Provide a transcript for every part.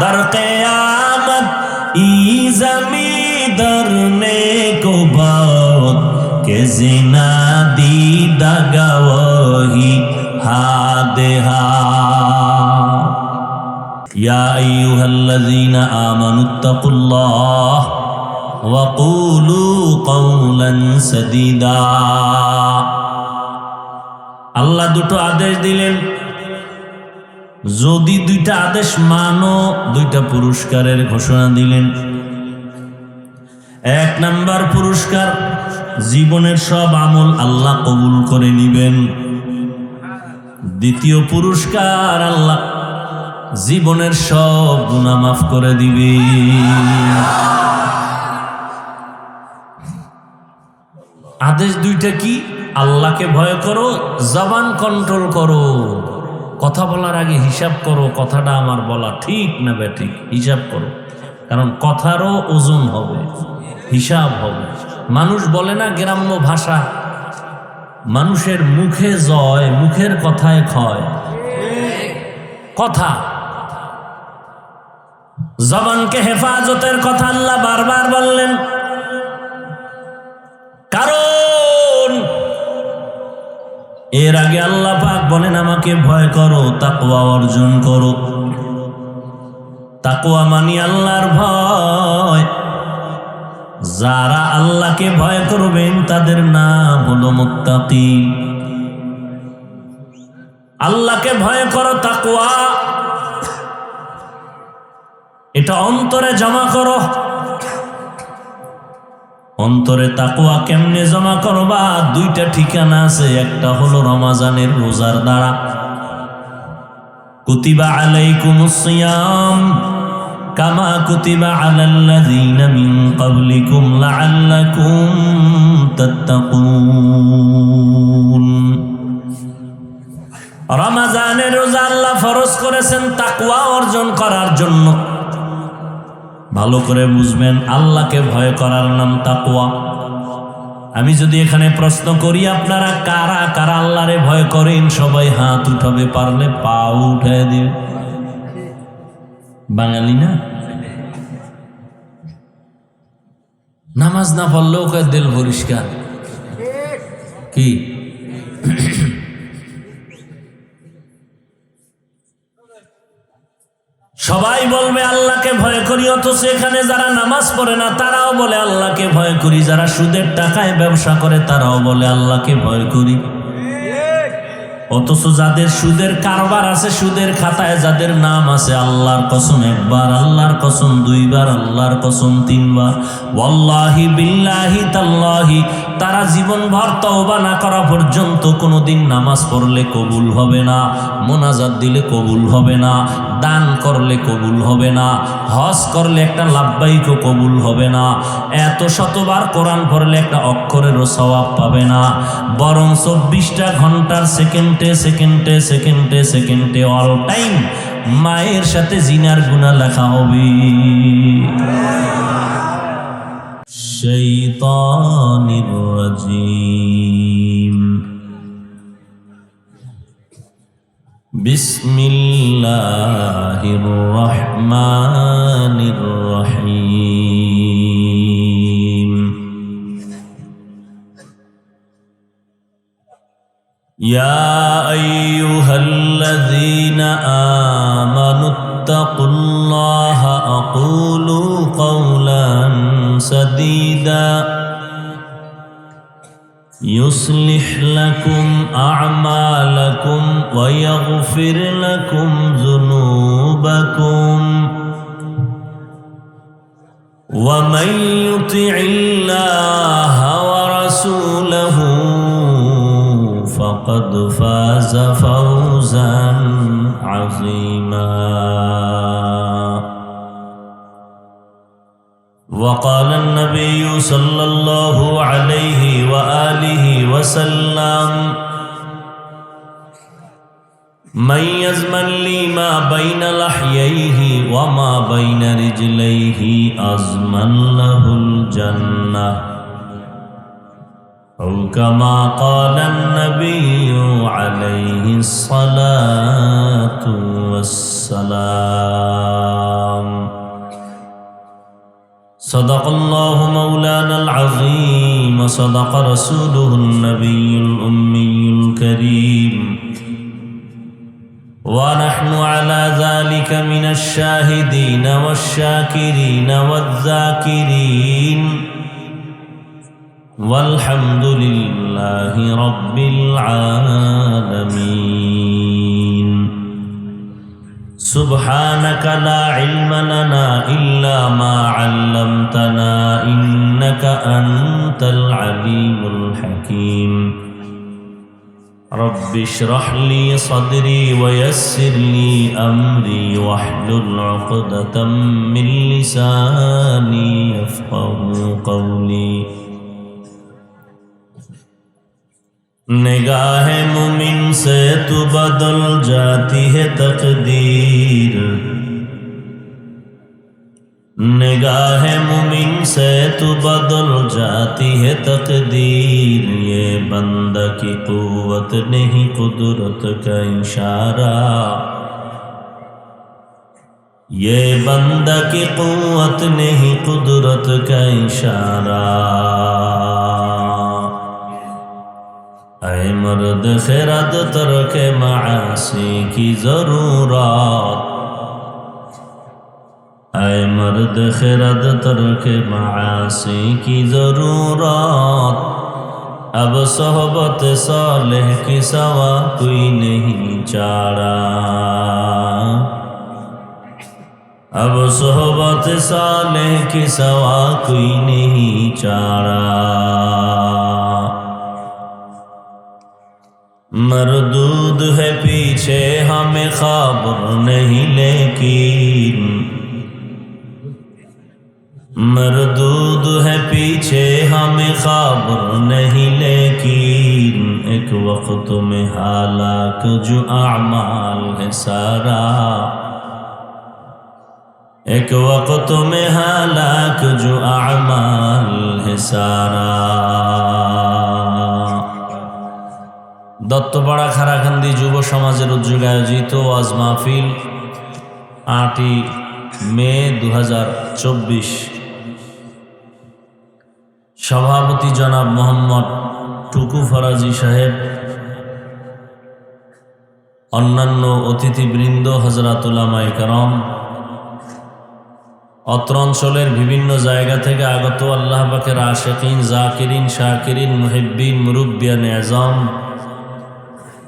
در قیامت ای زمیندر نیکو باد که زنا دیده گواهی حادها. یا ایها الذین آمنوا اتقوا الله وقولوا قولا سدیدا। আল্লাহ দুটো আদেশ দিলেন, যদি দুইটা আদেশ মানো দুইটা পুরস্কারের ঘোষণা দিলেন। এক নাম্বার পুরস্কার, জীবনের সব আমল আল্লাহ কবুল করে নিবেন। দ্বিতীয় পুরস্কার, আল্লাহ জীবনের সব গুনাহ মাফ করে দিবে। আদেশ দুইটা কি? আল্লাহকে ভয় করো, জবান কন্ট্রোল করো, কথা বলার আগে হিসাব করো, কথাটা আমার বলা ঠিক না বেঠিক হিসাব করো, কারণ কথারও ওজন হবে, হিসাব হবে। মানুষ বলে না গ্রাম্য ভাষা, মানুষের মুখে জয়, মুখের কথায় ক্ষয়। কথা, জবানকে হেফাজতের কথা আল্লাহ বারবার বললেন, কারণ এর আগে আল্লাহ পাক বলেন আমাকে ভয় করো, তাকওয়া অর্জন করো। তাকওয়া মানি আল্লাহর ভয়। যারা আল্লাহকে ভয় করবেন তাদের নাম হলো মুত্তাকি। আল্লাহকে ভয় করো, তাকওয়া এটা অন্তরে জমা করো। অন্তরে তাকওয়া কেমনে জমা করবা? দুইটা ঠিকানা আছে, একটা হলো রমজানের রোজার দ্বারা। কুতিবা আলাইকুমুস সিয়াম কামা কুতিবা আলাল্লাযীনা মিন ক্বাবলিকুম লাআল্লাকুম তাত্তাকুন। রমজানের রোজা আল্লাহ ফরজ করেছেন তাকওয়া অর্জন করার জন্য। ভালো করে বুঝবেন, আল্লাহকে ভয় করার নাম তাকওয়া। আমি যদি এখানে প্রশ্ন করি আপনারা কারা কারা আল্লাহরে ভয় করেন, সবাই হাত উঠাবে, পারলে পাও উঠায় দিবে। বাঙালি না, নামাজ না পড়লেও কয় দিল পরিষ্কার। কি সবাই বলবে আল্লাহকে ভয় করি, অথচ এখানে যারা নামাজ পড়ে না তারাও বলে আল্লাহকে ভয় করি, যারা সুদের টাকায় ব্যবসা করে তারাও বলে আল্লাহকে ভয় করি। অথচ যাদের সুদের কারবার আছে, সুদের খাতায় যাদের নাম আছে, আল্লাহর কসম একবার, আল্লাহর কসম দুইবার, আল্লাহর কসম তিনবার, ওয়াল্লাহি বিল্লাহি তাল্লাহি, তারা জীবনভর তওবা না করা পর্যন্ত কোনোদিন নামাজ পড়লে কবুল হবে না, মোনাজাত দিলে কবুল হবে না, দান করলে কবুল হবে না, হজ করলে একটা লাব্বাইকও কবুল হবে না, এত শতবার কোরআন পড়লে একটা অক্ষরেরও সওয়াব পাবে না, বরং 24টা ঘন্টার সেকেন্ডে সেকেন্ডে সেকেন্ডে সেকেন্ডে অল টাইম মায়ের সাথে জিনার গুনাহ লেখা হবে। শাইতানির রাজিম। বিসমিল্লাহির রহমানির রহিম। ইয়া আইয়ুহাল্লাযীনা আমানুত্তাকুল্লাহা আকুলু কাওলান সাদীদা يصلح لكم أعمالكم ويغفر لكم ذنوبكم ومن يطع الله ورسوله فقد فاز فوزا عظيما. وقال النبي صلى الله عليه وآله وسلم من يزمن لي ما بين لحييه وما بين رجليه أزمن له الجنة أو كما قال النبي عليه الصلاة والسلام. صدق الله مولانا العظيم وصدق رسوله النبي الأمي الكريم ونحن على ذلك من الشاهدين والشاكرين والذاكرين والحمد لله رب العالمين سبحانك لا علم لنا إلا ما علمتنا إنك أنت العليم الحكيم رب اشرح لي صدري ويسر لي أمري واحلل عقدة من لساني يفقهوا قولي निगाह मुमिन से तो बदल जाती है तकदीर निगाह मुमिन से तो बदल जाती है तकदीर ये बंदा की कुव्वत नहीं कुदरत का इशारा ये बंदा की कुव्वत नहीं कुदरत का इशारा ऐ मर्द खिरद तरक मासी की जरूरत ऐ मर्द खिरद तरक मासी की जरूरत अब सोहबत सालेह की सवा कोई नहीं चारा अब सोहबत सालेह की सवा कोई नहीं चारा मरदूद है पीछे हमें खबर नहीं लेकिन मरदूद है पीछे हमें खबर नहीं लेकिन एक वक्त में हालाक जो आमाल है सारा एक वक्त में हालाक जो आमाल है सारा দত্তপাড়া খারাখান্দি যুব সমাজের উদ্যোগে আয়োজিত ওয়াজ মাহফিল 8ই মে 2024 সভাপতি জনাব মোহাম্মদ টুকু ফরাজি সাহেব অন্যান্য অতিথিবৃন্দ হযরত উলামায়ে কেরাম অত্র অঞ্চলের বিভিন্ন জায়গা থেকে আগত আল্লাহ পাকের আশিকিন জাকিরিন শাকিরিন মুহিব্বিন মুরব্বিয়ান আযম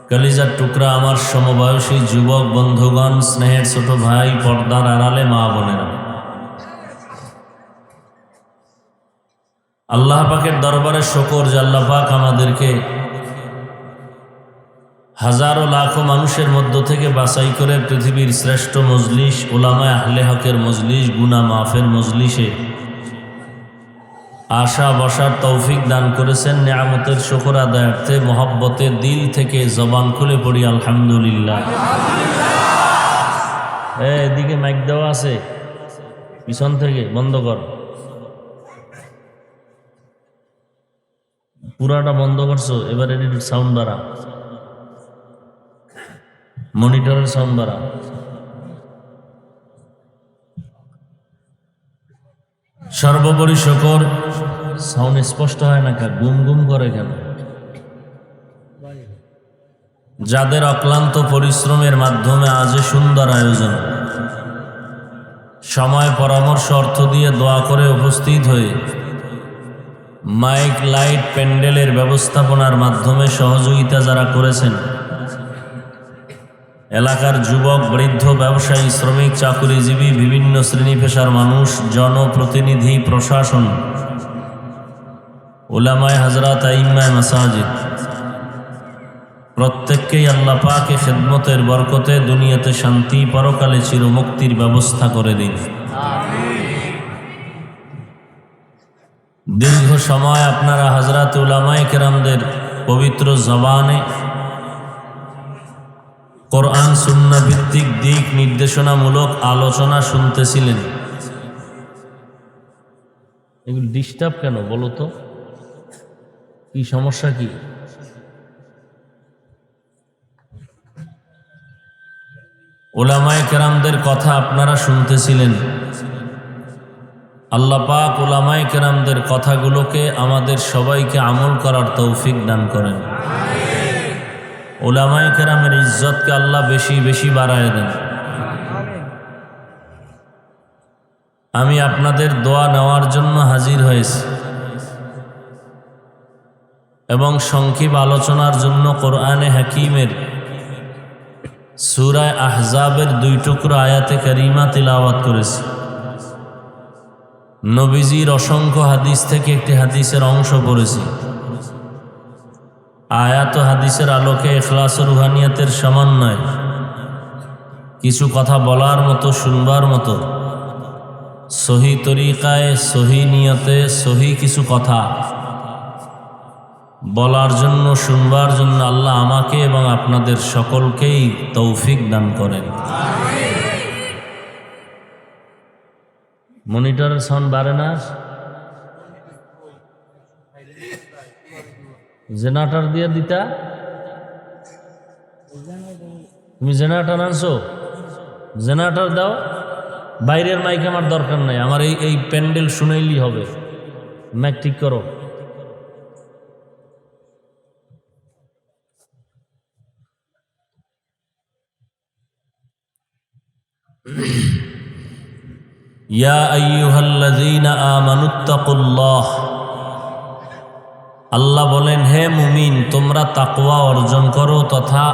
কলিজার টুকরা আমার সমবয়সী যুবক বন্ধুগণ স্নেহের ছোট ভাই পর্দার আড়ালে মা বোনেরা আল্লাহ পাকের দরবারে শুকর যে আল্লাহ পাক আমাদেরকে হাজারো লাখো মানুষের মধ্য থেকে বাছাই করে পৃথিবীর শ্রেষ্ঠ মজলিস উলামায়ে আহলে হকের মজলিস গুনাহ মাফের মজলিসে আশা বসার তৌফিক দান করেছেন নিয়ামতের শুকর আদায়ার্থে মহব্বতে দিল থেকে জবান খুলে পড়ি আলহামদুলিল্লাহ। এদিকে মাইক দেওয়া আছে পিছন থেকে বন্ধ কর, পুরাটা বন্ধ করছো, এবার এর সাউন্ড বাড়া, মনিটরের সাউন্ড বাড়া। সর্বোপরি শুকর, সাউন্ড স্পষ্ট হয় না কেন, গুম গুম করে কেন? যাদের অক্লান্ত পরিশ্রমের মাধ্যমে আজ সুন্দর আয়োজন, সময় পরামর্শ অর্থ দিয়ে দোয়া করে উপস্থিত হয়ে মাইক লাইট প্যান্ডেলের ব্যবস্থাপনার মাধ্যমে সহযোগিতা যারা করেছেন, এলাকার যুবক বৃদ্ধ ব্যবসায়ী শ্রমিক চাকুরিজীবী বিভিন্ন শ্রেণী পেশার মানুষ জনপ্রতিনিধি প্রশাসন উলামায়ে হযরত আইম্মায়ে মাসাজিদ প্রত্যেককেই আল্লাহ পাকে খেদমতের বরকতে দুনিয়াতে শান্তি পরকালে চিরমুক্তির ব্যবস্থা করে দিন। দীর্ঘ সময় আপনারা হযরত উলামায়ে কেরামদের পবিত্র জবানে কোরআন সুন্নাহ ভিত্তিক দিক নির্দেশনামূলক আলোচনা শুনতেছিলেন। এগুলো ডিস্টার্ব কেন বলো তো, কি সমস্যা কি? উলামায়ে কেরামদের কথা আপনারা শুনতেছিলেন, আল্লাহ পাক উলামায়ে কেরামদের কথাগুলোকে আমাদের সবাইকে আমল করার তৌফিক দান করেন। উলামায়ে কেরামের ইজ্জতকে আল্লাহ বেশি বেশি বাড়ায় দেন। আমি আপনাদের দোয়া নেওয়ার জন্য হাজির হয়েছি এবং সংক্ষিপ্ত আলোচনার জন্য কোরআনে হাকিমের সূরা আহজাবের 2 টুকরো আয়াতে কারিমা তিলাওয়াত করেছি। নবীজির অসংখ্য হাদিস থেকে একটি হাদিসের অংশ পড়েছি। আয়াত ও হাদিসের আলোকে ইখলাস ও রুহানিয়াতের সমন্বয় কিছু কথা বলার মতো, শুনবার মতো, সহি তরিকায়, সহি নিয়তে, সহি কিছু কথা বলার জন্য, শুনবার জন্য আল্লাহ আমাকে এবং আপনাদের সকলকেই তৌফিক দান করেন। মনিটরের সাউন্ড বাড়ে না? জেনারেটর দিয়ে দিতা? তুমি জেনারেটর আনছো? জেনারেটর দাও। বাইরের মাইক আমার দরকার নাই, আমার এই প্যান্ডেল শুনাইলেই হবে। মাইক ঠিক করো। ইয়া আইয়ুহাল্লাযীনা আমানুত্তাকুল্লাহ, আল্লাহ বলেন, হে মুমিন, তোমরা তাকওয়া অর্জন করো তথা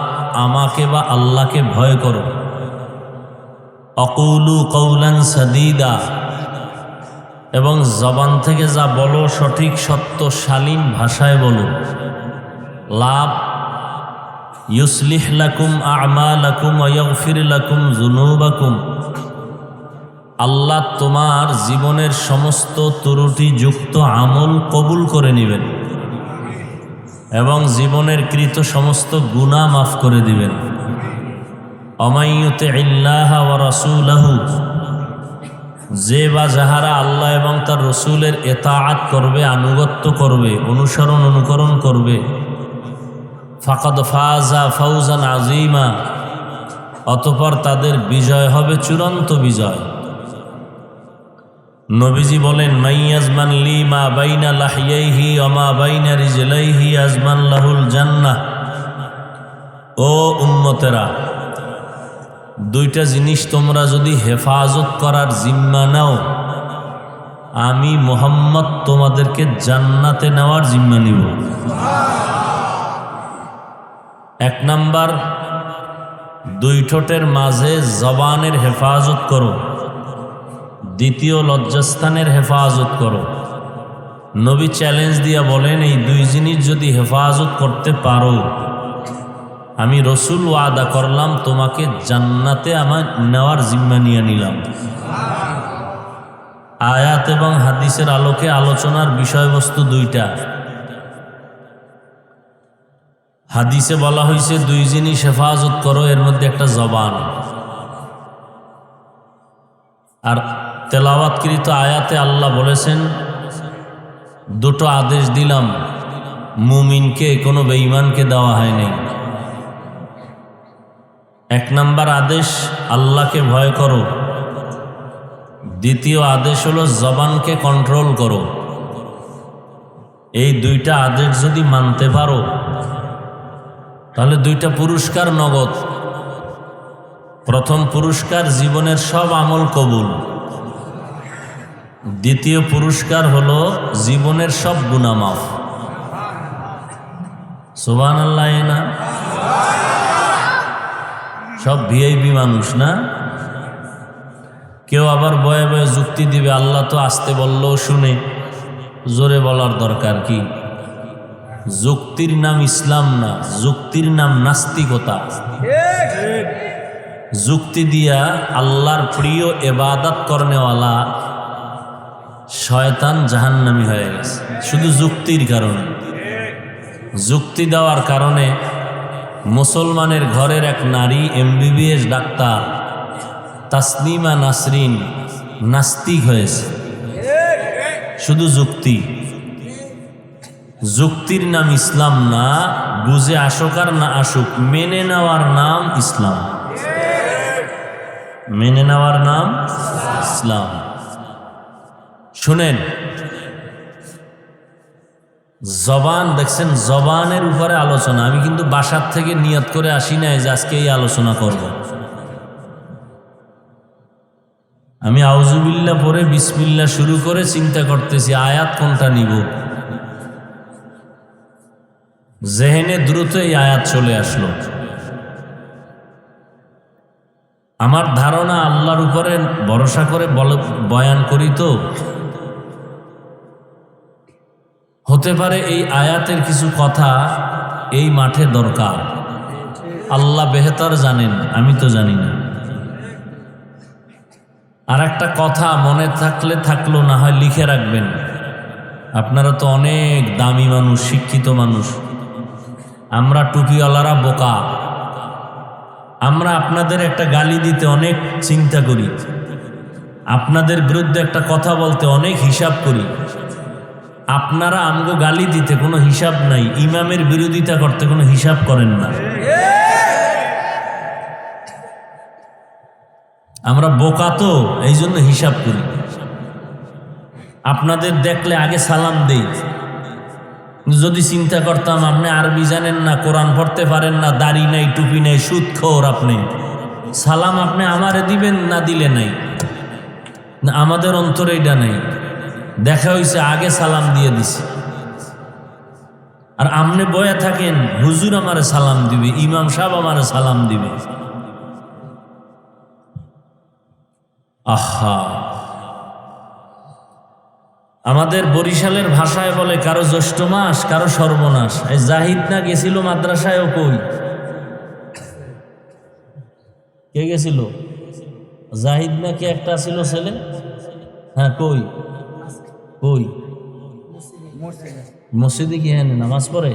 আমাকে বা আল্লাহকে ভয় করো। আকুলু কওলান সাদীদা, এবং জবান থেকে যা বলো সঠিক সত্য শালীন ভাষায় বলো। লাভ ইউসলিহ লাকুম আমালাকুম ওয়া ইয়াগফির লাকুম যুনুবাকুম, আল্লাহ তোমার জীবনের সমস্ত ত্রুটিযুক্ত আমল কবুল করে নেবেন এবং জীবনের কৃত সমস্ত গুনাহ মাফ করে দিবেন। অমাইয়ুতিল্লাহ ওয়া রাসূলাহু, যে বা যাহারা আল্লাহ এবং তার রসুলের ইতাআত করবে, আনুগত্য করবে, অনুকরণ করবে, ফাকাদ ফাজা ফাওজান আযীমা, অতঃপর তাদের বিজয় হবে চূড়ান্ত বিজয়। নবীজি বলেন, মাইয়াজমান লি মা বাইনা লাহইয়াইহি ওয়া মা বাইনা রিজলাইহি আজমান লাহুল জান্নাহ। ও উম্মতেরা, দুইটা জিনিস তোমরা যদি হেফাজত করার জিম্মা নাও, আমি মুহাম্মদ তোমাদেরকে জান্নাতে নেওয়ার জিম্মা নিব। 1 নাম্বার, 2 ঠোঁটের মাঝে জবানের হেফাজত করো। 2 লজ্জাস্থানের হেফাজত করো। নবী চ্যালেঞ্জ দিয়া বলেন, এই 2 জিনিস যদি হেফাজত করতে পারো, আমি রসুল ওয়াদা করলাম তোমাকে জান্নাতে আমার নেওয়ার জিম্মা নিয়ে নিলাম। আয়াত এবং হাদিসের আলোকে আলোচনার বিষয়বস্তু 2টা। হাদিসে বলা হয়েছে 2 জিনিস হেফাজত করো, এর মধ্যে একটা জবান। আর তেলাওয়াতকৃত আয়াতে আল্লাহ বলেছেন, 2টো আদেশ দিলাম, মুমিনকে, কোনো বেঈমানকে দেওয়া হয়নি। 1 নাম্বার আদেশ, আল্লাহকে ভয় করো। 2য় আদেশ হলো জবানকে কন্ট্রোল করো। এই 2টা আদেশ যদি মানতে পারো, তাহলে 2টা পুরস্কার নগদ। প্রথম পুরস্কার, জীবনের সব আমল কবুল। 2য় পুরস্কার হলো জীবনের সব গুনাহ মাফ। সুবহানাল্লাহ। না সব ভিআইপি মানুষ না? কেউ আবার বয়ে বয়ে যুক্তি দিবে, আল্লাহ তো আসতে বললেও শুনে। জোরে বলার দরকার কি? যুক্তির নাম ইসলাম না, যুক্তির নাম নাস্তিকতা। যুক্তি দিয়া আল্লাহর প্রিয় ইবাদত করনেওয়ালা শয়তান জাহান্নামী হয়ে গেছে শুধু যুক্তির কারণে। যুক্তি দেওয়ার কারণে মুসলমানের ঘরের এক নারী MBBS ডাক্তার তাসলিমা নাসরিন নাস্তিক হয়েছে শুধু যুক্তি। যুক্তির নাম ইসলাম না, বুঝে আসুক আর না আসুক, মেনে নেওয়ার নাম ইসলাম। মেনে নেওয়ার নাম ইসলাম। শুনেন, জবান দেখছেন, জবানের উপরে আলোচনা। আমি কিন্তু বাসার থেকে নিয়ত করে আসি নাই যে আজকে এই আলোচনা করব। আমি আউযুবিল্লাহ পরে বিসমিল্লাহ শুরু করে চিন্তা করতেছি আয়াত কোনটা নিব। জেহেনে দ্রুত এই আয়াত চলে আসলো। আমার ধারণা আল্লাহর উপরে ভরসা করে বয়ান করি, তো হতে পারে এই আয়াতের কিছু কথা এই মাঠে দরকার। আল্লাহ বেহতর জানেন, আমি তো জানি না। আর একটা কথা মনে থাকলে থাকলো, না হয় লিখে রাখবেন। আপনারা তো অনেক দামি মানুষ, শিক্ষিত মানুষ। আমরা টুপিওয়ালারা বোকা। আমরা আপনাদের একটা গালি দিতে অনেক চিন্তা করি, আপনাদের বিরুদ্ধে একটা কথা বলতে অনেক হিসাব করি। আপনারা আমগো গালি দিতে কোনো হিসাব নাই, ইমামের বিরোধিতা করতে কোনো হিসাব করেন না। আমরা বোকা তো, এই জন্য হিসাব করি। আপনাদের দেখলে আগে সালাম দেই। যদি চিন্তা করতাম আপনি আরবি জানেন না, কোরআন পড়তে পারেন না, দাড়ি নাই, টুপি নাই, সুদখোর, আপনি সালাম আপনি আমারে দিবেন না, দিলে নাই। না, আমাদের অন্তরে এটা নাই। দেখা হয়েছে আগে সালাম দিয়ে দিছি। আর আমনে বয়া থাকেন হুজুর আমারে সালাম দিবে, ইমাম সাহেব আমারে সালাম দিবে। আহা, আমাদের বরিশালের ভাষায় বলে কারো জ্যৈষ্ঠ মাস, কারো সর্বনাশ। এই জাহিদ না গেছিল মাদ্রাসায়, ও কই কে গেছিল? জাহিদ না কি একটা ছিল ছেলে? হ্যাঁ, কই কই মসজিদে কি হ্যাঁ নামাজ পড়ে?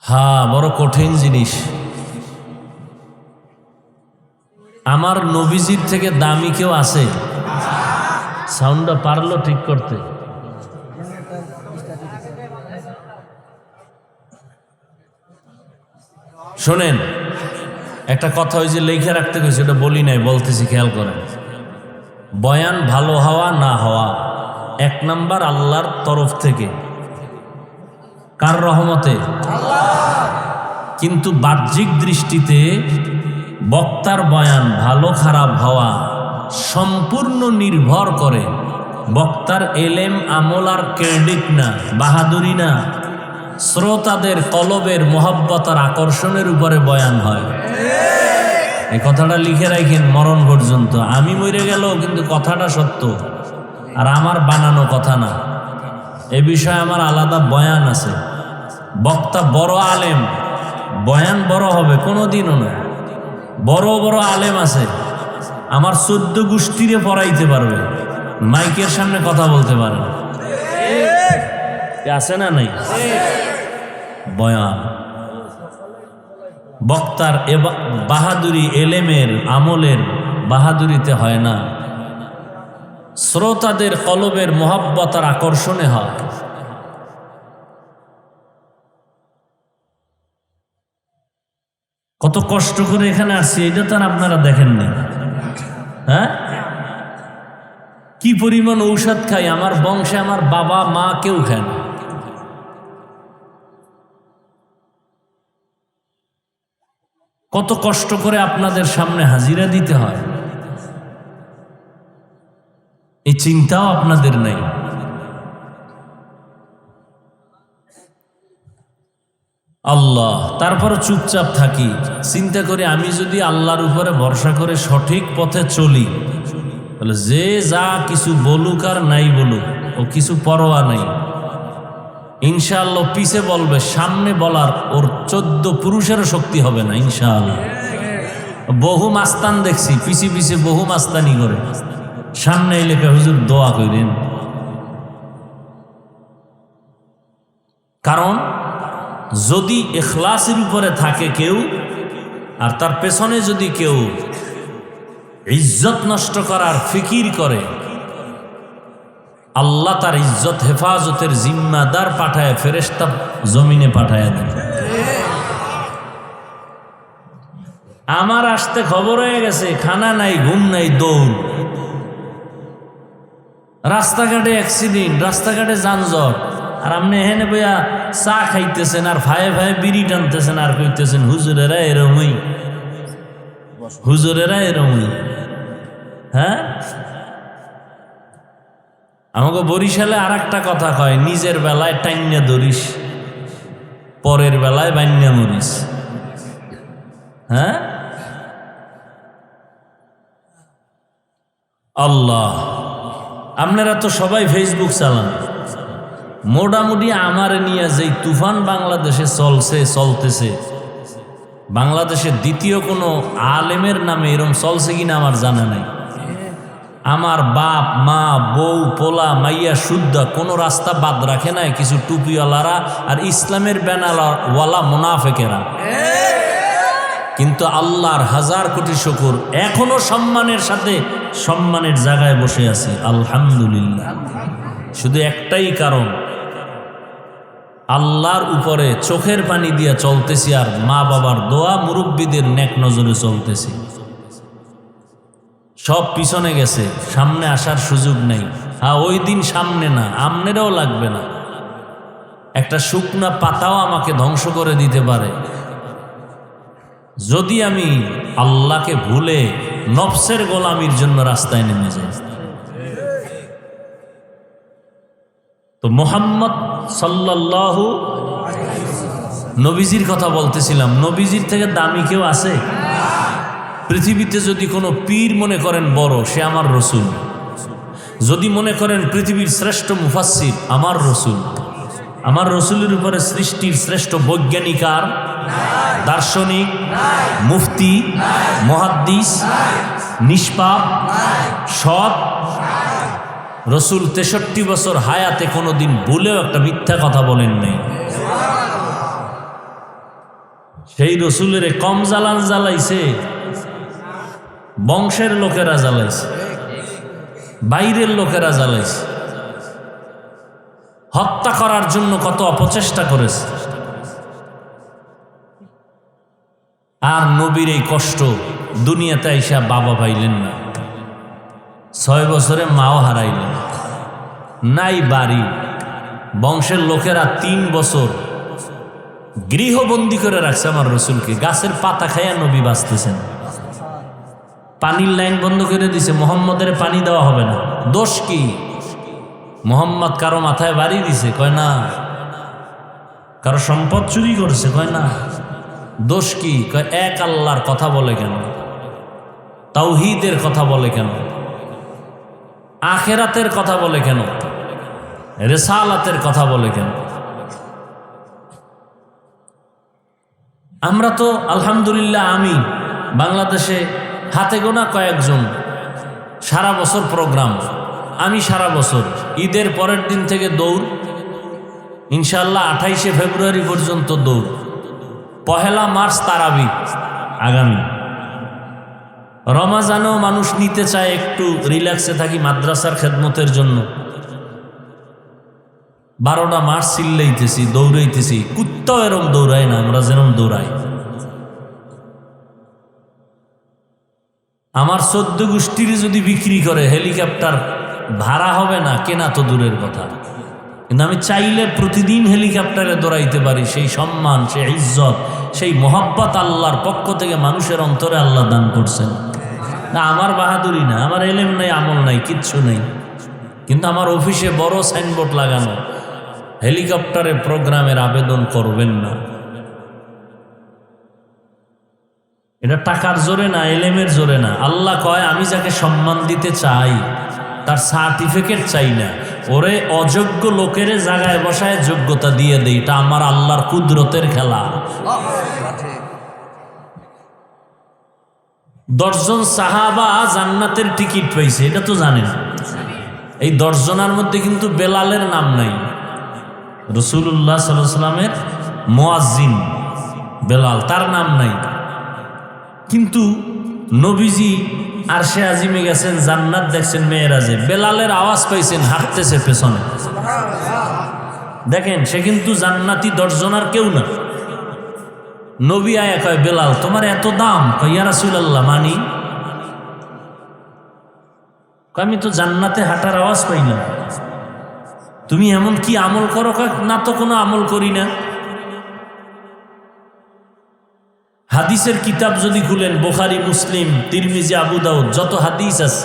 হ্যাঁ, বড় কঠিন জিনিস। আমার নবীজির থেকে দামি কেউ আছে? সাউন্ডটা পারলো ঠিক করতে? শোনেন, একটা কথা ওই যে লেখা রাখতে গেছে, ওটা বলি নাই, বলতেছি, খেয়াল করেন। বয়ান ভালো হওয়া না হওয়া এক নাম্বার আল্লাহর তরফ থেকে। কার রহমতে? কিন্তু বাহ্যিক দৃষ্টিতে বক্তার বয়ান ভালো খারাপ হওয়া সম্পূর্ণ নির্ভর করে বক্তার এলেম, আমল আর ক্রেডিট না, বাহাদুরি না, শ্রোতাদের কলবের মোহাব্বত আর আকর্ষণের উপরে বয়ান হয়। এই কথাটা লিখে রাখেন মরণ পর্যন্ত। আমি মরে গেলেও কিন্তু কথাটা সত্য, আর আমার বানানো কথা না। এ বিষয়ে আমার আলাদা বয়ান আছে। বক্তা বড় আলেম, বয়ান বড় হবে কোনোদিনও না। বড় বড় আলেম আছে, আমার 14 গোষ্ঠীরে পড়াইতে পারবে, মাইকের সামনে কথা বলতে পারে, আছে না নাই? বয়ান বক্তার বাহাদুরি এলেমের আমলের বাহাদুরিতে হয় না, শ্রোতাদের কলবের মোহাব্বত আর আকর্ষণে হয়। কত কষ্ট করে এখানে আসছি, এটা তো আর আপনারা দেখেননি। হ্যাঁ, কি পরিমাণ ঔষধ খাই, আমার বংশে আমার বাবা মা কেউ খায় না। কত কষ্ট করে আপনাদের সামনে হাজিরা দিতে হয়, এই চিন্তাও আপনাদের নেই। আল্লাহ, তারপর চুপচাপ থাকি, চিন্তা করি আমি যদি আল্লাহর উপরে ভরসা করে সঠিক পথে চলি, তাহলে যে যা কিছু বলুক আর নাই বলুক, ও কিছু পরোয়া নাই। ইনশাআল্লাহ পিছে বলবে, সামনে বলার ওর 14 পুরুষেরও শক্তি হবে না ইনশাআল্লাহ। বহু মাস্তান দেখছি পিছে পিছে বহু মাস্তানি করে, সামনে এলে হুজুর দোয়া করেন। কারণ যদি ইখলাসের উপরে থাকে কেউ, আর তার পেছনে যদি কেউ ইজ্জত নষ্ট করার ফিকির করে, আল্লাহ তার ইজ্জত হেফাজতের জিম্মাদার পাঠায়, ফেরেশতা জমিনে পাঠায় দেন। আমার আসতে খবর হয়ে গেছে, খানা নাই, ঘুম নাই, দৌড়। রাস্তাঘাটে অ্যাক্সিডেন্ট, রাস্তাঘাটে যানজট, আর আপনি এখানে বইয়া চা খাইতেছেন আর ভাইয়ে ভাইয়ে বিড়ি টানতেছেন আর কইতেছেন হুজুরেরা এরমই, হুজুরেরা এরমই। হ্যাঁ, আমাকে বরিশালে আর একটা কথা কয়, নিজের বেলায় টাইন্যা ধরিস, পরের বেলায় বান্যা মরিস। হ্যাঁ, আল্লাহ, আপনারা তো সবাই ফেসবুক চালান, মোটামুটি আমার নিয়ে যেই তুফান বাংলাদেশে চলতেছে, বাংলাদেশের দ্বিতীয় কোনো আলেমের নামে এরকম চলছে কিনা আমার জানা নাই। আমার বাপ মা বউ পোলা মাইয়া শুদ্ধা কোনো রাস্তা বাদ রাখে নাই, কিছু টুপিওয়ালারা আর ইসলামের ব্যানারওয়ালা মুনাফেকেরা। কিন্তু আল্লাহর হাজার কোটি শুকর, এখনো সম্মানের সাথে সম্মানের জায়গায় বসে আছি, আলহামদুলিল্লাহ। শুধু একটাই কারণ, আল্লাহর উপরে চোখের পানি দিয়া চলতেছি, আর মা বাবার দোয়া মুরব্বীদের নেক নজরে চলতেছি। সব পিছনে গেছে, সামনে আসার সুযোগ নেই। হ্যাঁ, ওই দিন সামনে না, আমনেরও লাগবে না। একটা শুকনা পাতাও আমাকে ধ্বংস করে দিতে পারে যদি আমি আল্লাহকে ভুলে নফসের গোলামির জন্য রাস্তায় নেমে যাই। তো মুহাম্মদ সাল্লাল্লাহু নবীজির কথা বলতেছিলাম, নবীজির থেকে দামি কেউ আছে পৃথিবীতে? যদি কোনো পীর মনে করেন বড়, সে আমার রসুল। যদি মনে করেন পৃথিবীর শ্রেষ্ঠ মুফাসসির, আমার রসুল। আমার রসুলের উপরে সৃষ্টির শ্রেষ্ঠ বৈজ্ঞানিক আর দার্শনিক, মুফতি, মুহাদ্দিস, নিষ্পাপ, সৎ রসুল 63 বছর হায়াতে কোনোদিন ভুলেও একটা মিথ্যা কথা বলেন নাই। সেই রসুলের কম জ্বালান জ্বালাইছে বংশের লোকেরা, জ্বালাইছে বাইরের লোকেরা, জ্বালাইছে হত্যা করার জন্য কত অপচেষ্টা করেছে। আর নবীর এই কষ্ট দুনিয়াতে আইসা বাবা পাইলেন না, 6 বছরে মাও হারাইলেন, নাই বাড়ি। বংশের লোকেরা 3 বছর গৃহবন্দী করে রাখছে আমার রসুলকে। গাছের পাতা খাইয়া নবী বাঁচতেছেন। পানির লাইন বন্ধ করে দিছে, মোহাম্মদের পানি দেওয়া হবে না। দোষ কি? মোহাম্মদ কারো মাথায় বাড়ি দিছে? কয় না। কারো সম্পদ চুরি করছে? কয় না। দোষ কি? কয় এক আল্লাহর কথা বলে কেন, তাওহীদের কথা বলে কেন, আখেরাতের কথা বলে কেন, রিসালাতের কথা বলে কেন? আমরা তো আলহামদুলিল্লাহ, আমি বাংলাদেশে হাতে গোনা কয়েকজন সারা বছর প্রোগ্রাম, আমি সারা বছর ঈদের পরের দিন থেকে দৌড়, ইনশাআল্লাহ 28শে ফেব্রুয়ারি পর্যন্ত দৌড়, 1 মার্চ তারাবি আগামী। রমাজানেও মানুষ নিতে চায় একটু রিল্যাক্সে থাকি মাদ্রাসার খেদমতের জন্য। 12টা মার্চ চিল্লাইতেছি, দৌড়াইতেছি। কুত্তাও এরম দৌড়ায় না, আমরা যেরম দৌড়াই। আমার 14 গোষ্ঠীর যদি বিক্রি করে হেলিকপ্টার ভাড়া হবে না, কেনা তো দূরের কথা। কিন্তু আমি চাইলে প্রতিদিন হেলিকপ্টারে দৌড়াইতে পারি। সেই সম্মান, সেই ইজ্জত, সেই মোহাব্বত আল্লাহর পক্ষ থেকে মানুষের অন্তরে আল্লাহ দান করছেন। না আমার বাহাদুরি না, আমার এলেম নাই, আমল নাই, কিচ্ছু নেই। কিন্তু আমার অফিসে বড় সাইনবোর্ড লাগানো, হেলিকপ্টারে প্রোগ্রামের আবেদন করবেন না। এটা টাকার জোরে না, এলেমের জোরে না। আল্লাহ কয় আমি যাকে সম্মান দিতে চাই তার সার্টিফিকেট চাই না, ওরে অযোগ্য লোকের জায়গায় বসায় যোগ্যতা দিয়ে দেই। এটা আমার আল্লাহর কুদরতের খেলা। 10 জন সাহাবা জান্নাতের টিকিট পাইছে, এটা তো জানেন। এই 10 জনের মধ্যে কিন্তু বেলালের নাম নাই। রাসূলুল্লাহ সাল্লাল্লাহু আলাইহি ওয়াসাল্লামের মুয়াজ্জিন বেলাল, তার নাম নাই। কিন্তু নবীজি আরশে আজিমে গেছেন, জান্নাত দেখছেন মেয়েরাজে, বেলালের আওয়াজ পাইছেন, হাঁটতেছে পেছনে। দেখেন, সে কিন্তু জান্নাতি 10 জনের কেউ না। নবী আয়া কয়, বেলাল তোমার এত দাম? কয়, ইয়া রাসূলুল্লাহ মানি। কয়, আমি তো জান্নাতে হাঁটার আওয়াজ পাই না। তুমি এমন কি আমল করো? কয়, না তো কোনো আমল করি না। হাদিসের কিতাব যদি খুলেন, বুখারী, মুসলিম, তিরমিজি, আবু দাউদ, যত হাদিস আছে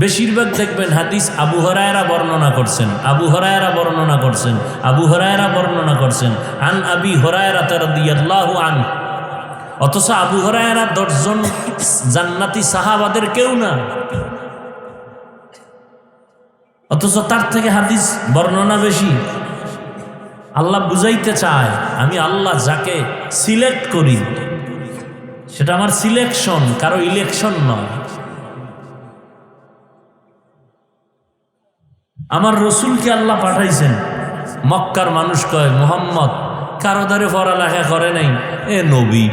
বেশিরভাগ দেখবেন হাদিস আবু হুরায়রা বর্ণনা করছেন, আবু হুরায়রা বর্ণনা করছেন, আবু হুরায়রা বর্ণনা করছেন, আন আবি হুরায়রা রাদিয়াল্লাহু আনহু। অথচ আবু হুরায়রা 10 জন জান্নাতি সাহাবাদের কেউ না, অথচ তার থেকে হাদিস বর্ণনা বেশি। আল্লাহ বুঝাইতে চায়, আমি আল্লাহ যাকে সিলেক্ট করি সেটা আমার সিলেকশন, কারো ইলেকশন নয়। আমার রসুলকে আল্লাহ পাঠাইছেন। মক্কার মানুষ কয়, মুহাম্মদ কারো দ্বারে পড়ালেখা করে নাই, এ নবী।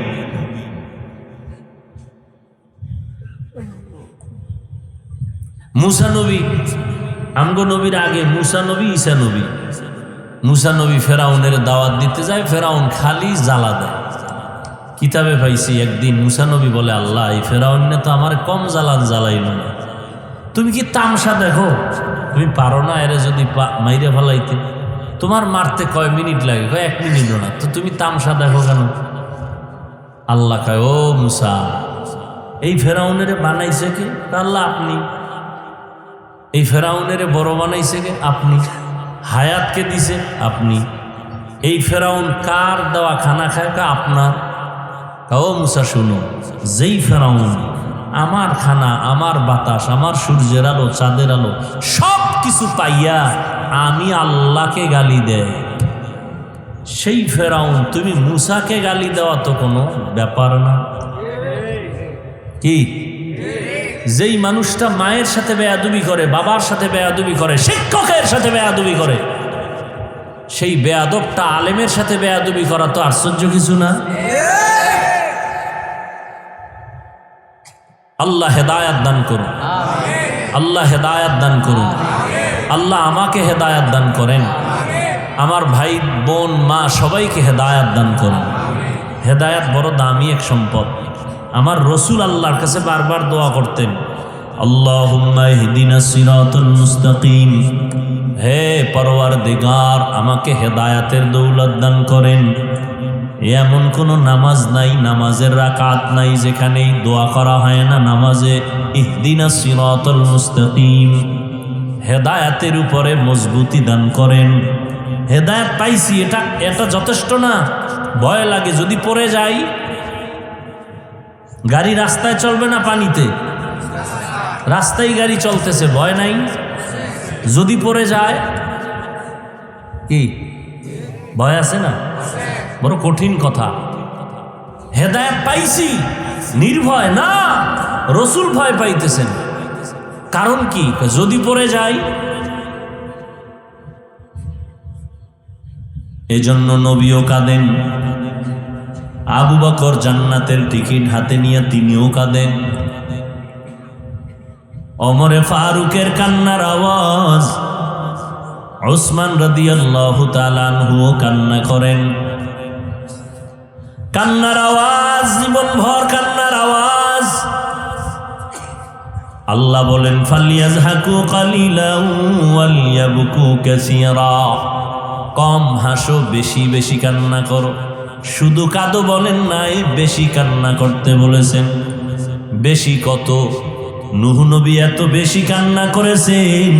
মুসা নবী, আমগো নবীর আগে মুসা নবী, ঈসা নবী। মুসা নবী ফেরাউনের দাওয়াত দিতে যায়, ফেরাউন খালি জ্বালা দেয়। কিতাবে পাইছি একদিন মুসা নবী বলে, আল্লাহ এই ফেরাউনে তো আমার কম জ্বালাইল না, তুমি কি তামসা দেখো? তুমি পারো না এরে যদি মাইরে ফেলাইতে? তোমার মারতে কয় মিনিট লাগে? কয় 1 মিনিটও না, তো তুমি তামসা দেখো কেন? আল্লাহ কয়, ও মুসা, এই ফেরাউনের বানাইছে কে? আল্লাহ আপনি। এই ফেরাউনের বড় বানাইছে কে? আপনি। হায়াতকে দিছে আপনি। এই ফেরাউন কার দেওয়া খানা খায়? আপনার। ও মুসা শুনো, যেই ফেরাউন আমার খানা, আমার বাতাস, আমার সূর্যের আলো, চাঁদের আলো সব কিছু পাইয়া আমি আল্লাহকে গালি দেয়, সেই ফেরাউন তুমি মুসাকে গালি দেওয়া তো কোনো ব্যাপার না। কি? যেই মানুষটা মায়ের সাথে বেয়াদবি করে, বাবার সাথে বেয়াদবি করে, শিক্ষকের সাথে বেয়াদবি করে, সেই বেয়াদবটা আলেমের সাথে বেয়াদবি করা তো আশ্চর্য কিছু না। আল্লাহ হেদায়াত দান করুন, আল্লাহ হেদায়াত দান করুন, আল্লাহ আমাকে হেদায়াত দান করেন, আমার ভাই বোন মা সবাইকে হেদায়াত দান করুন। হেদায়াত বড় দামি এক সম্পদ। আমার রসুল আল্লাহর কাছে বারবার দোয়া করতেন, আল্লাহুম্মা ইহদিনাস সিরাতাল মুস্তাকিম, হে পরওয়ারদিগার আমাকে হেদায়াতের দৌলত দান করেন। এমন কোনো নামাজ নাই, নামাজের রাকাত নাই যেখানে দোয়া করা হয় না নামাজে, ইহদিনাস সিরাতাল মুস্তাকিম, হেদায়াতের উপরে মজবুতি দান করেন। হেদায়াত পাইছি, এটা যথেষ্ট না। ভয় লাগে যদি পড়ে যাই। গাড়ি রাস্তায় চলবে না পানিতে? রাস্তায় গাড়ি চলতেছে, ভয় নাই? যদি পড়ে যায় কি ভয় আছে না? বড় কঠিন কথা। হেদায়েত পাইছি, নির্ভয় না, রসুল ভয় পাইতেছেন। কারণ কি? যদি পড়ে যাই। এজন্য নবীও কাঁদেন, আবু বকর জান্নাতের টিকিট হাতে নিয়ে তিনিও কাঁদেন। ওমরে ফারুকের কান্নার আওয়াজ, উসমান রাদিয়াল্লাহু তাআলা আনহুও কান্না করেন। কান্নার আওয়াজ, জীবনভর কান্নার আওয়াজ। আল্লাহ বলেন, ফালিয়াজহাকু কালিলান ওয়ালিয়াবকু কাসীরা, কম হাসো, বেশি বেশি কান্না করো। শুধু কাঁদো বলেন নাই, বেশি কান্না করতে বলেছেন। বেশি কত? নূহ নবী এত বেশি কান্না করেছেন,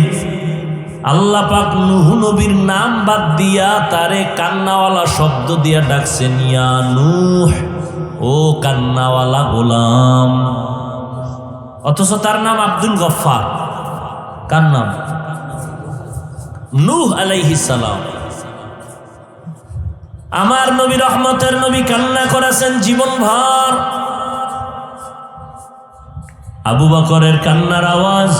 আল্লাহ পাক নূহ নবীর নাম বাদ দিয়া তারে কান্নাওয়ালা শব্দ দিয়া ডাকছেন, ইয়া নূহ, ও কান্নাওয়ালা গোলাম। অথচ তার নাম আব্দুল গফফার। কার নাম? নূহ আলাইহিস সালাম। আমার নবী, রহমতের নবী, কান্না করেছেন জীবনভর। আবু বকরের কান্নার আওয়াজ,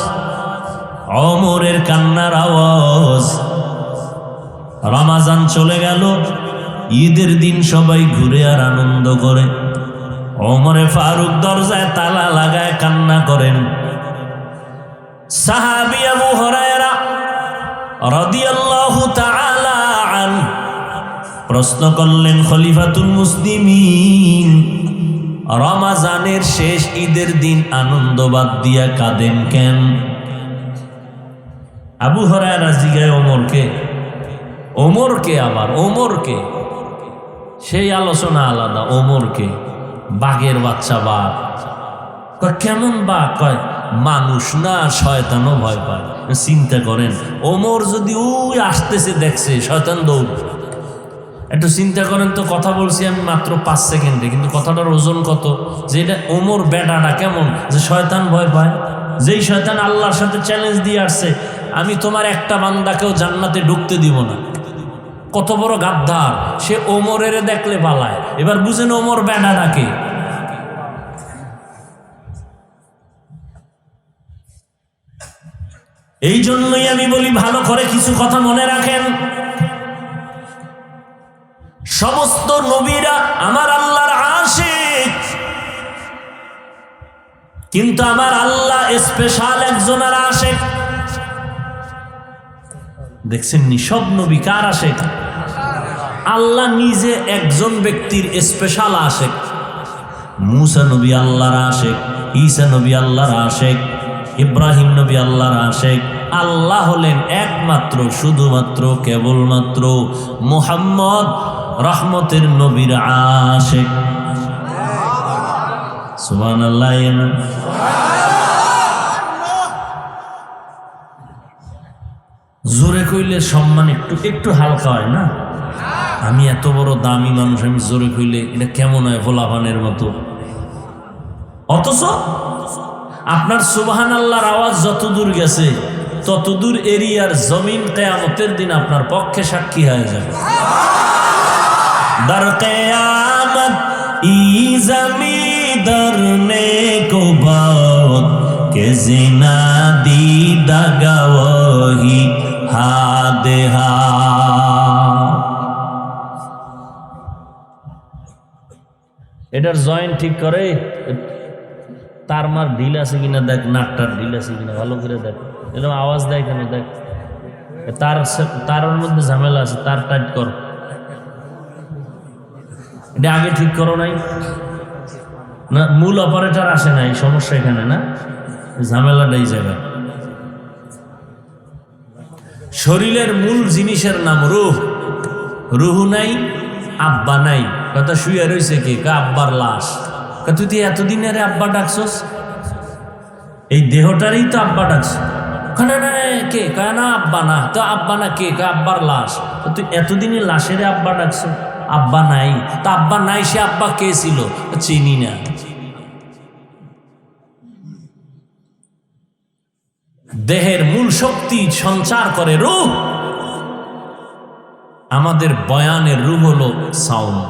ওমরের কান্নার আওয়াজ। রমাজান চলে গেল, ঈদের দিন সবাই ঘুরে আর আনন্দ করে। ওমরে ফারুক দরজায় তালা লাগায় কান্না করেন। সাহাবী আবু হুরায়রা রাদিয়াল্লাহু তাআলা আনহু প্রশ্ন করলেন খলিফাতুল মুসলিমিন, রমাজানের শেষ ঈদের দিন আনন্দ বাদ দিয়া কাঁদেন কেন? আবু হুরায়রা জিজ্ঞাসা ওমরকে আবার ওমরকে, সেই আলোচনা আলাদা। ওমরকে বাঘের বাচ্চা বাঘ, কেমন বাঘ? কয় মানুষ না শয়তানও ভয় পায়। চিন্তা করেন, ওমর যদি ওই আসতেছে দেখছে, শয়তান দৌড়। একটু চিন্তা করেন তো, কথা বলছি আমি মাত্র 5 সেকেন্ডে, কিন্তু কথাটার ওজন কত। যে এটা ওমর বেটাটা কেমন যে শয়তান ভয় পায়, যেই শয়তান আল্লাহর সাথে চ্যালেঞ্জ দিয়ে আসছে, আমি তোমার একটা বান্দাকেও জান্নাতে ঢুকতে দিব না। কত বড় গাদ্দার সে, ওমরের দেখলে পালায়। এবার বুঝেন ওমর বেটাটাকে। এই জন্যই আমি বলি, ভালো করে কিছু কথা মনে রাখেন। সমস্ত নবীরা আমার আল্লাহর আশিক, কিন্তু আমার আল্লাহ স্পেশাল একজনের আশিক। দেখছেন নি, সব নবী কার আশিক? আল্লাহ নিজে একজন ব্যক্তির স্পেশাল আশিক। মুসা নবী আল্লাহর আশিক, ঈসা নবী আল্লাহর আশিক, ইব্রাহিম নবী আল্লাহর আশিক। আল্লাহ হলেন একমাত্র, শুধুমাত্র, কেবলমাত্র মুহাম্মদ রহমতের নবীর আশিক। সুবহানাল্লাহ। জোরে কইলে সম্মান একটু একটু হালকা হয় না? আমি এত বড় দামি মানুষ, আমি জোরে কইলে এটা কেমন হয়? ভোলাভানের মতো। অথচ আপনার সুবহানাল্লাহর আওয়াজ যতদূর গেছে, ততদূর এরিয়ার জমিন কিয়ামতের দিন আপনার পক্ষে সাক্ষী হয়ে যাবে। দর কিয়ামত ই জমি দরনে কো বাত কে জিনা দি দাগাওহি হাদে হা। এটার জয়েন্ট ঠিক করে, তার মার ঢিল আছে কিনা দেখ, নাকটার ঢিল আছে কিনা ভালো করে দেখ। এরকম আওয়াজ দেয় কেন দেখ, তার মধ্যে ঝামেলা আছে, তার টাইট কর। এটা আগে ঠিক করো নাই না? মূল অপারেটর আসে নাই, সমস্যা এখানে না, ঝামেলাটা এই জায়গায়। শরীরের মূল জিনিসের নাম রূহ। রুহ নাই, আব্বা নাই। কথা শুয়ে রয়েছে কে? আব্বার লাশ। তুই তো এতদিনের আব্বা ডাকছস, এই দেহটারই তো আব্বা ডাকছ। কে কয় না আব্বা না, তো আব্বা না কে? আব্বার লাশ। তুই এতদিনই লাশের আব্বা ডাকছ, আব্বা নাই। তা আব্বা নাই, সে আব্বা কে ছিল? চিনি না। দেহের মূল শক্তি সঞ্চার করে রূহ। আমাদের বয়ানের রূহ হলো সাউন্ড।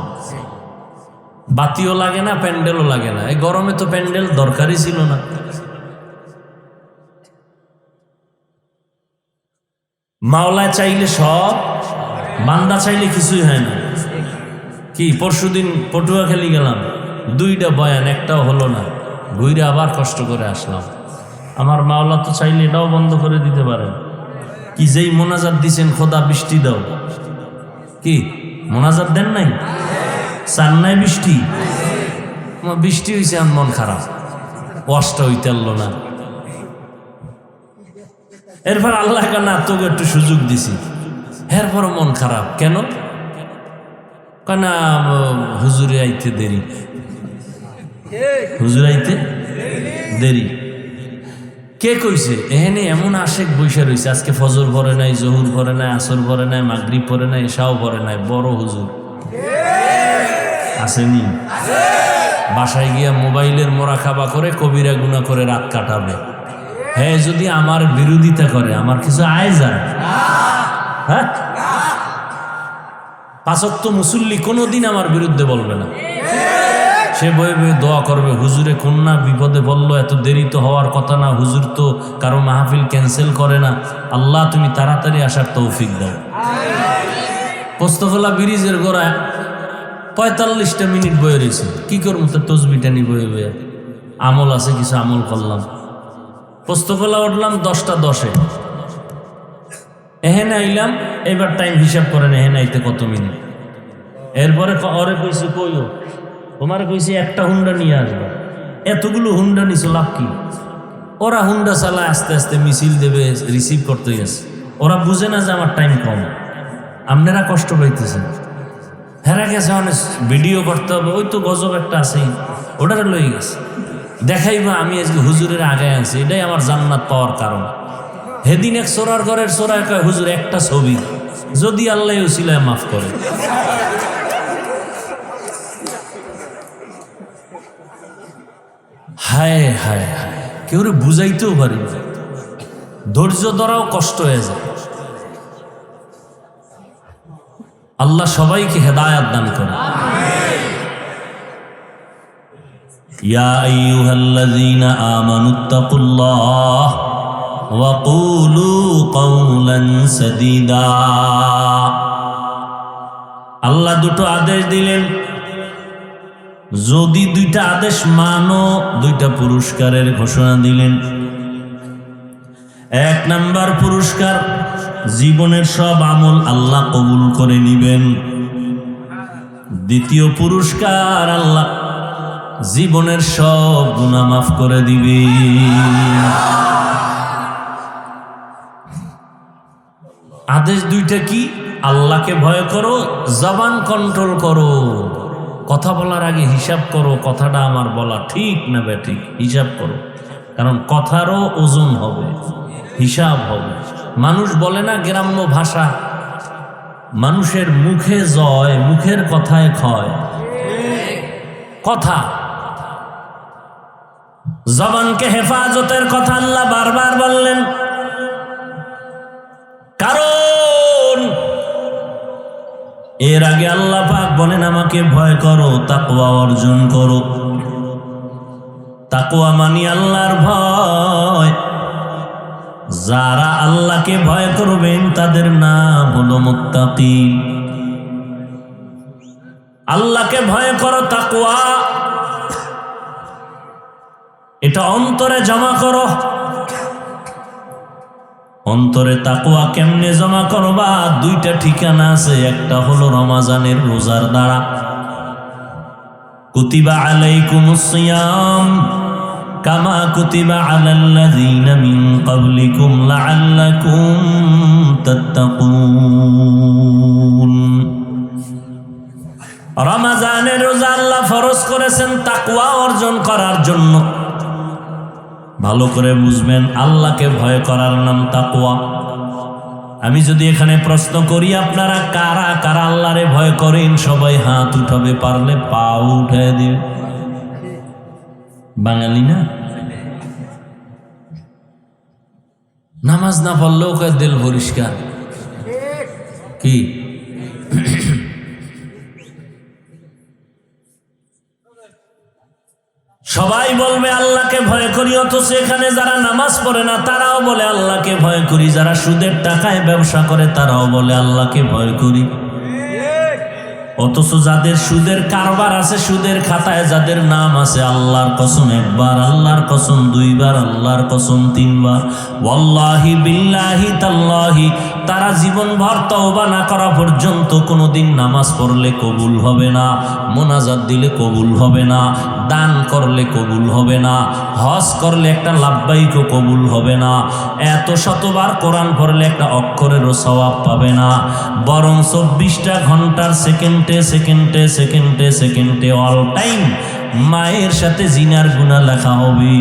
বাতিও লাগে না, প্যান্ডেলও লাগে না। এই গরমে তো প্যান্ডেল দরকারই ছিল না। মাওলা চাইলে সব, বান্দা চাইলে কিছুই হয় না। কি পরশুদিন পটুয়াখালী গেলাম, 2টা বয়ান, একটাও হলো না। ঘুরে আবার কষ্ট করে আসলাম। আমার মাওলা তো চাইলে এটাও বন্ধ করে দিতে পারেন। কি যেই মোনাজাত দিছেন, খোদা বৃষ্টি দাও, কি মোনাজাত দেন নাই? চান নাই বৃষ্টি? বৃষ্টি হয়েছে, আমার মন খারাপ, ওয়াশটা হইতে পারল না। এরপর আল্লাহ না তোকে একটু সুযোগ দিছি, এরপর মন খারাপ কেন? কেনা হুজুরে আইতে দেরি, হুজুর আইতে দেরি। কে কইছে? এখানে এমন আশেক বৈশা রয়েছে, আজকে ফজর পরে নাই, জহুর পরে নাই, আসর পরে নাই, মাগরিব পরে নাই, এশাও পরে নাই। বড় হুজুর আসেনি? বাসায় গিয়া মোবাইলের মোরাকাবা করে, কবিরা গুনাহ করে রাত কাটাবে। হ্যাঁ, যদি আমার বিরোধিতা করে আমার কিছু আয় যায়? হ্যাঁ, 5 ওয়াক্ত মুসল্লি কোনোদিন আমার বিরুদ্ধে বলবে না। সে বয়ে বয়ে দোয়া করবে, হুজুরে কন্যা বিপদে বললো, এত দেরি তো হওয়ার কথা না, হুজুর তো কারো মাহফিল ক্যান্সেল করে না, আল্লাহ তুমি তাড়াতাড়ি আসার তৌফিক দাও। পোস্তখোলা ব্রিজের গোড়ায় 45টা মিনিট বয়ে রয়েছে, কি করবো? তো তসবিটা নি বয়ে বয়ে আমল আছে, কিছু আমল করলাম। পোস্তখোলা উঠলাম 10টা 10-এ, এহেনে আইলাম। এবার টাইম হিসাব করেন, এহেনে আইতে কত মিনিট? এরপরে ওরে কইছি কইও তোমার কইছি একটা হুন্ডা নিয়ে আসবা, এতগুলো হুন্ডা নিছো লাভ কি? ওরা হুন্ডা চালায় আস্তে আস্তে মিছিল দেবে, রিসিভ করতে গেছে। ওরা বুঝে না যে আমার টাইম কম, আপনারা কষ্ট পাইতেছেন। হেরা গেছে অনেক ভিডিও করতে হবে, ওই তো গজব একটা আছেই, ওটারে লয়ে গেছে দেখাইবা আমি আজকে হুজুরের আগে আছি, এটাই আমার জান্নাত পাওয়ার কারণ। হেদিন এক সোরার ঘরের সোরায় কয় হুজুর একটা ছবি, যদি আল্লাহ উসিলায় মাফ করে। হায় হায় হায়, কেউ বুঝাইতেও পারি, ধৈর্য ধরাও কষ্ট হয়ে যায়। আল্লাহ সবাইকে হেদায়াত দান করে। ইয়া আইয়ুহাল্লাযীনা আমানুত্তাকুল্লাহ ওয়া কুলু কাওলান সাদীদা। আল্লাহ দুটো আদেশ দিলেন, যদি দুইটা আদেশ মানো দুইটা পুরস্কারের ঘোষণা দিলেন। এক নাম্বার পুরস্কার, জীবনের সব আমল আল্লাহ কবুল করে নিবেন। দ্বিতীয় পুরস্কার, আল্লাহ জীবনের সব গুনাহ মাফ করে দিবে। আদেশ দুইটা কি? আল্লাহকে ভয় করো, জবান কন্ট্রোল করো, কথা বলার আগে হিসাব করো, কথাটা আমার বলা ঠিক না বেঠিক হিসাব করো, কারণ কথারও ওজন হবে, হিসাব হবে। মানুষ বলে না গ্রাম্য ভাষা, মানুষের মুখে জয়, মুখের কথায় ক্ষয়। কথা, জবানকে হেফাজতের কথা আল্লাহ বারবার বললেন, কারণ এর আগে আল্লাহ পাক বলেন আমাকে ভয় করো, তাকওয়া অর্জন করো। তাকওয়া মানি আল্লাহর ভয়। যারা আল্লাহকে ভয় করবেন তাদের নাম হলো মুত্তাকি। আল্লাহকে ভয় করো, তাকওয়া এটা অন্তরে জমা করো। অন্তরে তাকওয়া কেমনে জমা করবা? দুইটা ঠিকানা আছে, একটা হলো রমাজানের রোজার দ্বারা। কুতিবা আলাইকুমুস সিয়াম কামা কুতিবা আলাল্লাযীনা মিন ক্বাবলিকুম লাআল্লাকুম তাত্তাকুন। রমাজানের রোজা আল্লাহ ফরজ করেছেন তাকওয়া অর্জন করার জন্য। ভালো করে বুঝবেন, আল্লাহকে ভয় করার নাম তাকওয়া। আমি যদি এখানে প্রশ্ন করি আপনারা কারা কারা আল্লাহরে ভয় করেন, সবাই হাত উঠাবে, পারলে পা উঠায় দিবে। বাঙালি না, নামাজ না পড়লেও কয় দিল পরিষ্কার। কি সবাই বলবে আল্লাহকে ভয় করি, অথচ এখানে যারা নামাজ পড়ে না তারাও বলে আল্লাহকে ভয় করি, যারা সুদের টাকায় ব্যবসা করে তারাও বলে আল্লাহকে ভয় করি। অথচ যাদের সুদের কারবার আছে, সুদের খাতায় যাদের নাম আছে, আল্লাহর কসম একবার, আল্লাহর কসম দুইবার, আল্লাহর কসম তিনবার, ওয়াল্লাহি বিল্লাহি তাল্লাহি, তারা জীবনভর তওবা না করা পর্যন্ত কোনোদিন নামাজ পড়লে কবুল হবে না, মোনাজাত দিলে কবুল হবে না, দান করলে কবুল হবে না, হজ করলে একটা লাব্বাইকও কবুল হবে না, এত শতবার কোরআন পড়লে একটা অক্ষরেরও সওয়াব পাবে না, বরং 24টা ঘন্টার সেকেন্ডে সেকেন্ডে সেকেন্ডে সেকেন্ডে অল টাইম মায়ের সাথে জিনার গুনাহ লেখা হবে।